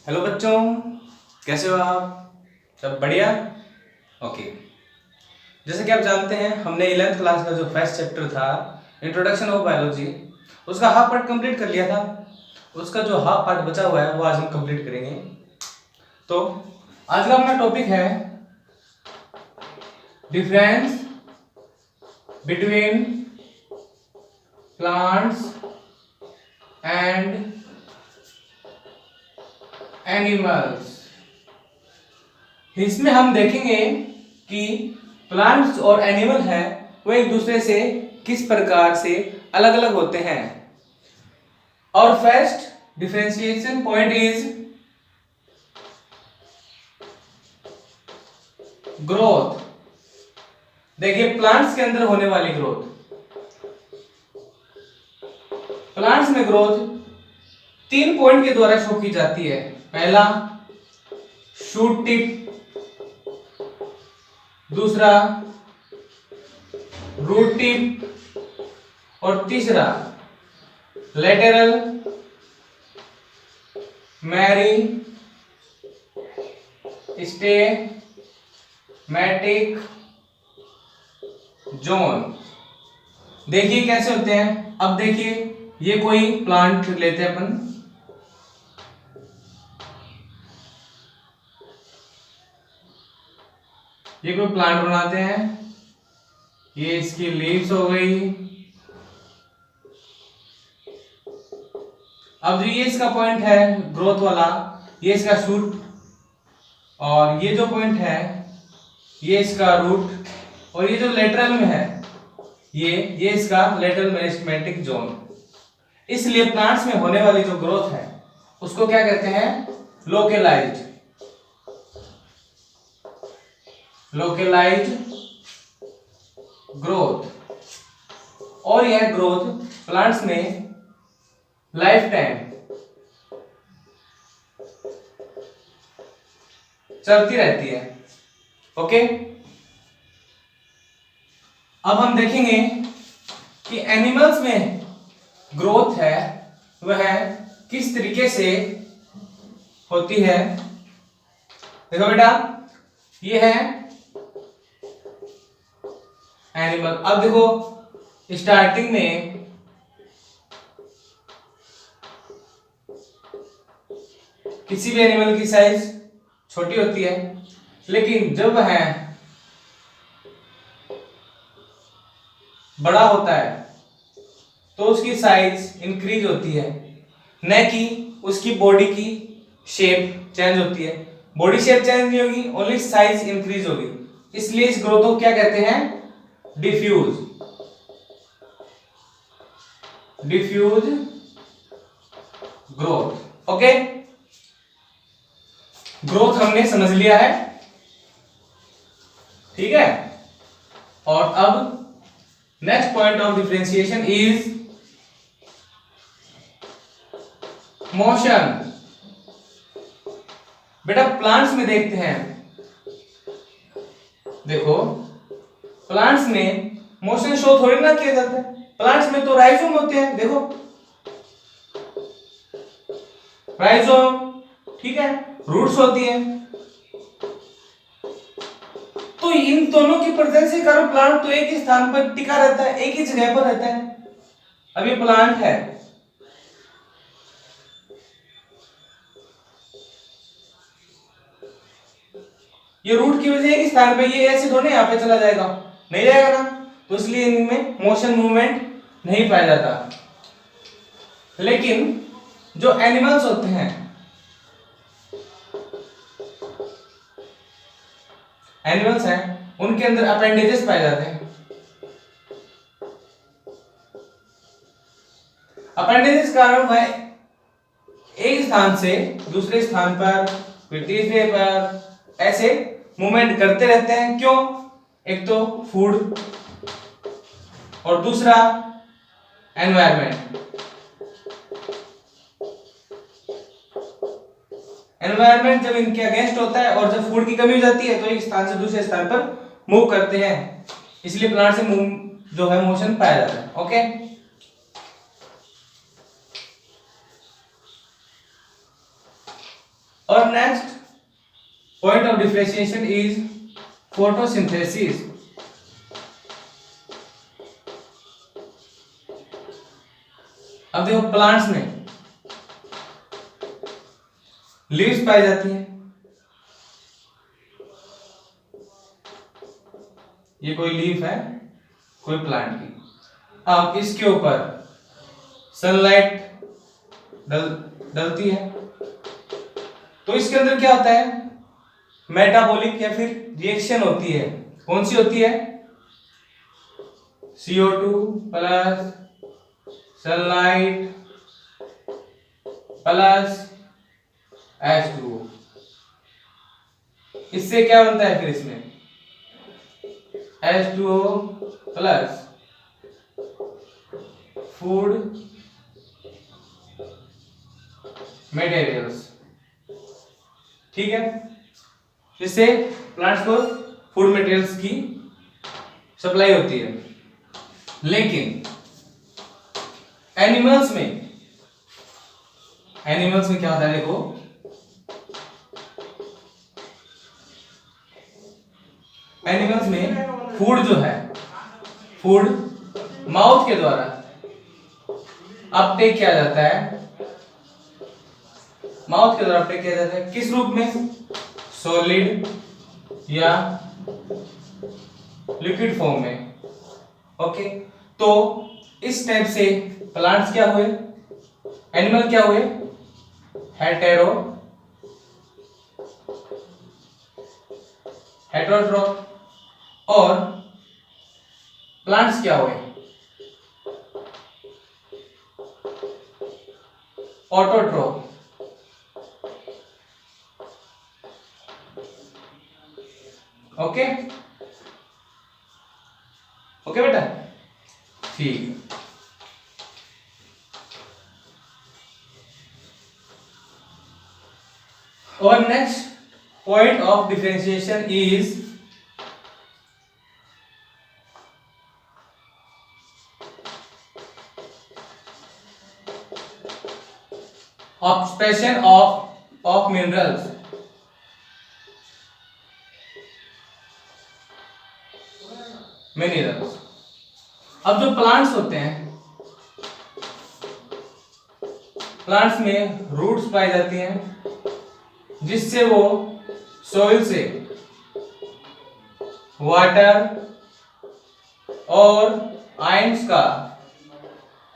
Hello बच्चों, कैसे हो आप? सब बढ़िया। ओके। जैसे कि आप जानते हैं, हमने 11th क्लास का जो फर्स्ट चैप्टर था इंट्रोडक्शन ऑफ बायोलॉजी, उसका हाफ पार्ट कंप्लीट कर लिया था। उसका जो हाफ पार्ट बचा हुआ है वो आज हम कंप्लीट करेंगे। तो आज का अपना टॉपिक है difference between plants and animals. इसमें हम देखेंगे कि प्लांट्स और एनिमल है वो एक दूसरे से किस प्रकार से अलग अलग होते हैं। और first differentiation point is growth. देखिए, प्लांट्स के अंदर होने वाली ग्रोथ, प्लांट्स में ग्रोथ 3 पॉइंट के द्वारा शो की जाती है। पहला शूट टिप, दूसरा रूट टिप और तीसरा लेटरल मैरी स्टेमेटिक जोन। देखिए कैसे होते हैं। अब देखिए, ये कोई प्लांट लेते हैं अपन, ये कोई प्लांट बनाते हैं, ये इसकी लीव्स हो गई। अब जो ये इसका पॉइंट है ग्रोथ वाला, ये इसका शूट, और ये जो पॉइंट है ये इसका रूट, और ये जो लेटरल में है ये इसका लेटरल मेरिस्टेमेटिक जोन। इसलिए प्लांट्स में होने वाली जो ग्रोथ है उसको क्या कहते हैं? लोकेलाइज्ड। लोकेलाइज्ड ग्रोथ। और यह ग्रोथ प्लांट्स में लाइफ टाइम चलती रहती है। ओके। अब हम देखेंगे कि एनिमल्स में ग्रोथ है वह किस तरीके से होती है। देखो बेटा, ये है एनिमल। अब देखो, स्टार्टिंग में किसी भी एनिमल की साइज छोटी होती है, लेकिन जब वह बड़ा होता है तो उसकी साइज इंक्रीज होती है, न कि उसकी बॉडी की शेप चेंज होती है। बॉडी शेप चेंज नहीं होगी, ओनली साइज इंक्रीज होगी। इसलिए इस ग्रोथ को क्या कहते हैं? Diffuse. Diffuse growth. Okay, growth हमने समझ लिया है, ठीक है। और अब next point of differentiation is motion. बेटा, प्लांट्स में देखते हैं, देखो प्लांट्स में मोशन शो थोड़ी ना किया जाता है। प्लांट्स में तो राइजोम होते हैं, देखो राइजोम, ठीक है, रूट्स होती है। तो इन दोनों की प्रेजेंस के कारण प्लांट तो एक ही स्थान पर टिका रहता है, एक ही जगह पर रहता है। अब ये प्लांट है, ये रूट की वजह एक स्थान पे, ये ऐसे थोड़ी यहाँ पे चला जाएगा, नहीं जाएगा ना। तो इसलिए इनमें मोशन मूवमेंट नहीं पाया जाता। लेकिन जो एनिमल्स होते हैं, एनिमल्स हैं, उनके अंदर अपेंडेजेस पाए जाते हैं। अपेंडेजेस कारण वह एक स्थान से दूसरे स्थान पर, फिर तीसरे पर ऐसे मूवमेंट करते रहते हैं। क्यों? एक तो फूड और दूसरा एनवायरनमेंट। एनवायरनमेंट जब इनके अगेंस्ट होता है और जब फूड की कमी हो जाती है तो एक स्थान से दूसरे स्थान पर मूव करते हैं। इसलिए प्लांट से मूव जो है मोशन पाया जाता है। ओके, और next point of differentiation is photosynthesis. अब देखो प्लांट्स में लीव्स पाई जाती हैं, ये कोई लीफ है कोई प्लांट की। अब इसके ऊपर सनलाइट डलती है तो इसके अंदर क्या होता है, मेटाबॉलिक या फिर रिएक्शन होती है। कौन सी होती है, CO2 plus sunlight plus H2O। इससे क्या बनता है फिर इसमें H2O प्लस फूड मटेरियल्स, ठीक है। जिससे प्लांट्स को फूड मटेरियल्स की सप्लाई होती है। लेकिन एनिमल्स में क्या होता है, देखो एनिमल्स में फूड जो है, फूड माउथ के द्वारा अपटेक किया जाता है, माउथ के द्वारा अपटेक किया जाता है। किस रूप में, सॉलिड या लिक्विड फॉर्म में। ओके, तो इस टाइप से प्लांट्स क्या हुए, एनिमल क्या हुए, हेटेरोट्रॉफ, और प्लांट्स क्या हुए, ऑटोट्रॉफ। ओके ओके बेटा, ठीक। और next point of differentiation is oxidation of minerals. अब जो प्लांट्स होते हैं, प्लांट्स में रूट्स पाई जाती हैं जिससे वो सॉइल से वाटर और आयंस का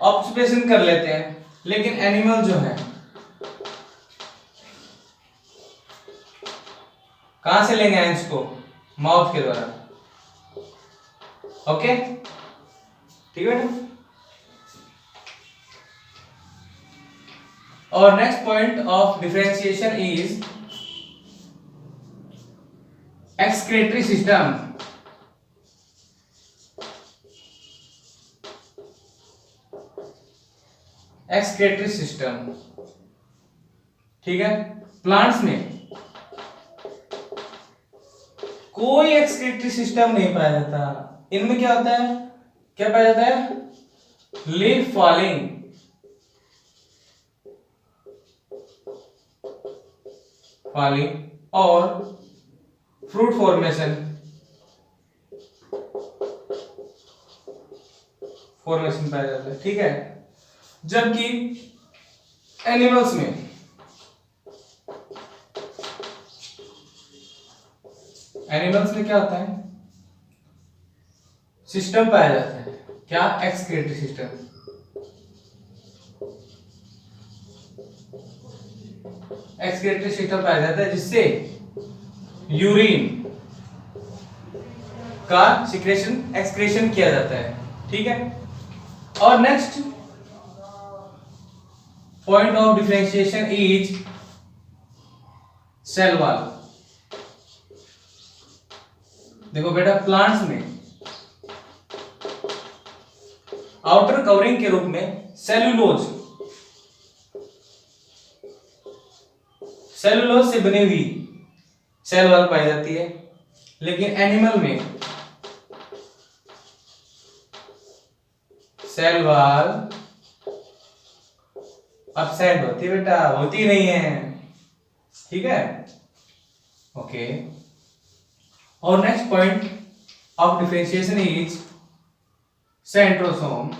ऑब्जर्वेशन कर लेते हैं। लेकिन एनिमल जो है कहां से लेंगे आयंस को, माउथ के द्वारा। ओके, ठीक है। और next point of differentiation is excretory system. Excretory system, ठीक है। प्लांट्स में कोई एक्सक्रीटरी सिस्टम नहीं पाया जाता। इनमें क्या होता है, क्या पाया जाता है, लीफ फॉलिंग, और फ्रूट फॉर्मेशन पाया जाता है, ठीक है। जबकि एनिमल्स में क्या होता है, सिस्टम पाया जाता है, क्या, एक्सक्रीटरी सिस्टम। एक्सक्रीटरी सिस्टम पाया जाता है जिससे यूरिन का एक्सक्रीशन किया जाता है, ठीक है। और next point of differentiation is cell wall. देखो बेटा, प्लांट्स में आउटर कवरिंग के रूप में सेलुलोज से बनी हुई सेल वॉल पाई जाती है। लेकिन एनिमल में सेल वॉल एब्सेंट होती है बेटा, होती नहीं है। ठीक है, ओके। और next point of differentiation is centrosome.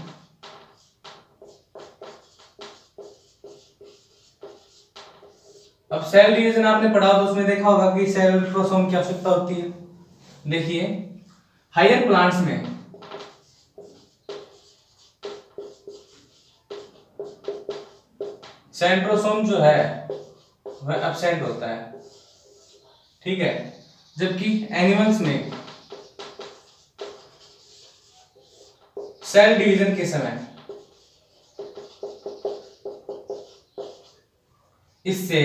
अब सेल डिवीजन आपने पढ़ा तो उसमें देखा होगा कि सेंट्रोसोम की आवश्यकता होती है। देखिए हायर प्लांट्स में सेंट्रोसोम जो है वह एब्सेंट होता है, ठीक है, जबकि एनिमल्स में सेल डिवीजन के समय इससे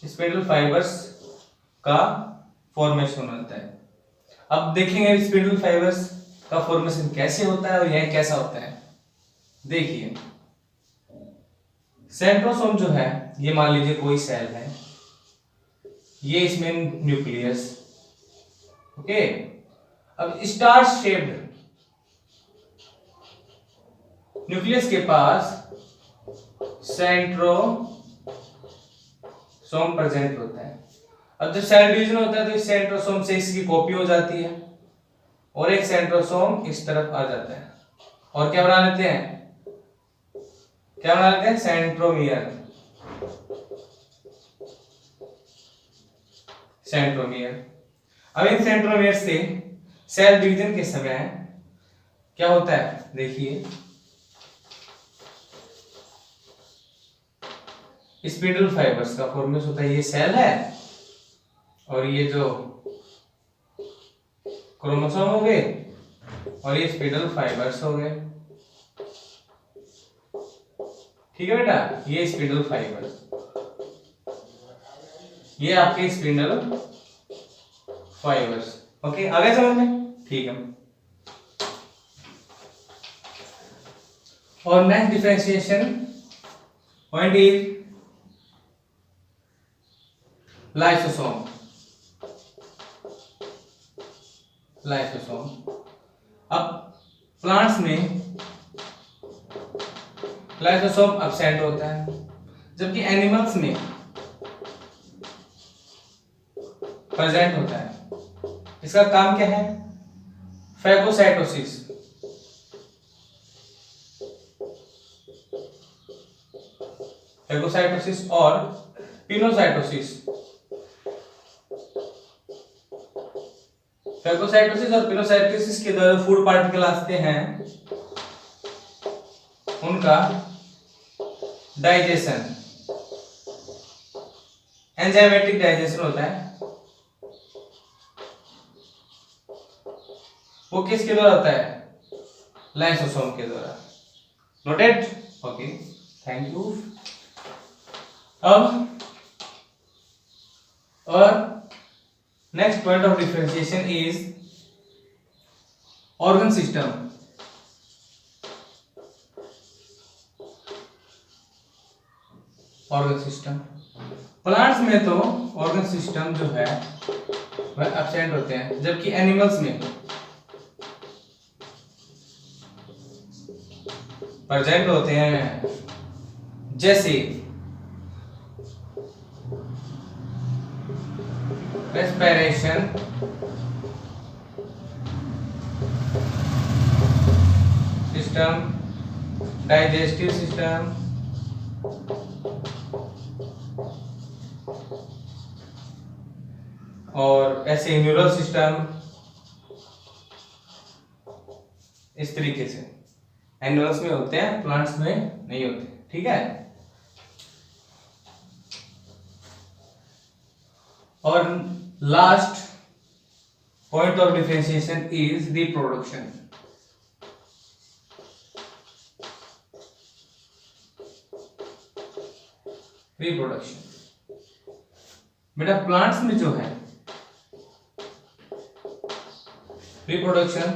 स्पिंडल फाइबर्स का फॉर्मेशन होता है। अब देखेंगे स्पिंडल फाइबर्स का फॉर्मेशन कैसे होता है और यह कैसा होता है। देखिए सेंट्रोसोम जो है ये मान लीजिए कोई सेल है, ये इसमें न्यूक्लियस, ओके। अब स्टार शेप्ड न्यूक्लियस के पास सेंट्रोसोम प्रेजेंट होता है। अब जब सेल डिवीजन होता है तो इस सेंट्रोसोम से इसकी कॉपी हो जाती है और एक सेंट्रोसोम इस तरफ आ जाता है और क्या बना लेते हैं, सेंट्रोमियर। अब इन सेंट्रोमियर से सेल डिवीजन के समय क्या होता है, देखिए स्पिंडल फाइबर्स का फॉर्मेशन होता है। ये सेल है और ये जो क्रोमोसोम हो गए और ये स्पिंडल फाइबर्स हो गए, ठीक है बेटा। ये स्पिंडल फाइबर्स, ये आपके स्पिंडल फाइबर्स, ओके। आ गए समझ में, ठीक है। और next differentiation point is lysosome. अब प्लांट्स में लाइसोसोम एब्सेंट होता है, जबकि एनिमल्स में प्रेजेंट होता है। इसका काम क्या है, फैगोसाइटोसिस। और पिनोसाइटोसिस। फैगोसाइटोसिस और पिनोसाइटोसिस के द्वारा फूड पार्टिकल आते हैं, उनका डाइजेशन, एंजाइमेटिक डाइजेशन होता है। वो किसके द्वारा होता है, लाइसोसोम के द्वारा। Noted, okay, thank you. अब और next point of differentiation is organ system. Plants में तो ऑर्गन सिस्टम जो है वह एब्सेंट होते हैं, जबकि एनिमल्स में प्रेजेंट होते हैं, जैसे रेस्पिरेशन, सिस्टम, डाइजेस्टिव सिस्टम, और ऐसे न्यूरल सिस्टम। इस तरीके से एनिमल्स में होते हैं, प्लांट्स में नहीं होते, ठीक है। और last point of differentiation is reproduction. बेटा प्लांट्स में जो है रिप्रोडक्शन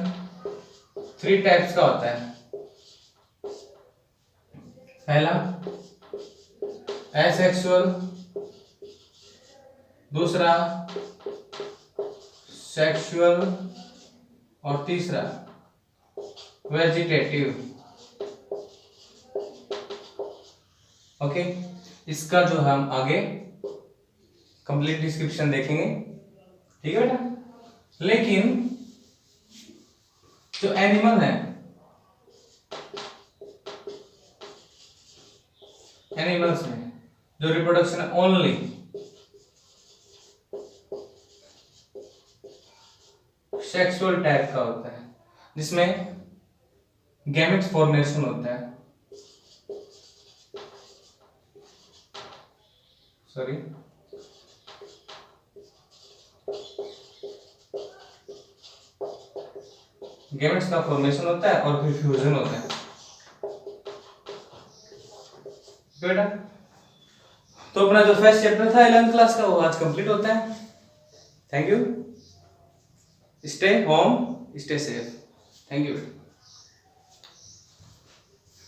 3 टाइप्स का होता है। पहला एसेक्सुअल, दूसरा सेक्सुअल और तीसरा वेजिटेटिव। ओके, इसका जो हम आगे कंप्लीट डिस्क्रिप्शन देखेंगे, ठीक है बेटा। लेकिन जो एनिमल है, एनिमल्स में जो रिप्रोडक्शन है ओनली सेक्सुअल टाइप का होता है, जिसमें गैमेट्स फॉर्मेशन होता है, सॉरी गैमेट्स का फॉर्मेशन होता है और फिर फ्यूजन होता है बेटा। तो अपना जो फर्स्ट चैप्टर था 11th क्लास का वो आज कंप्लीट होता है। Thank you, stay home, stay safe. Thank you बेटा।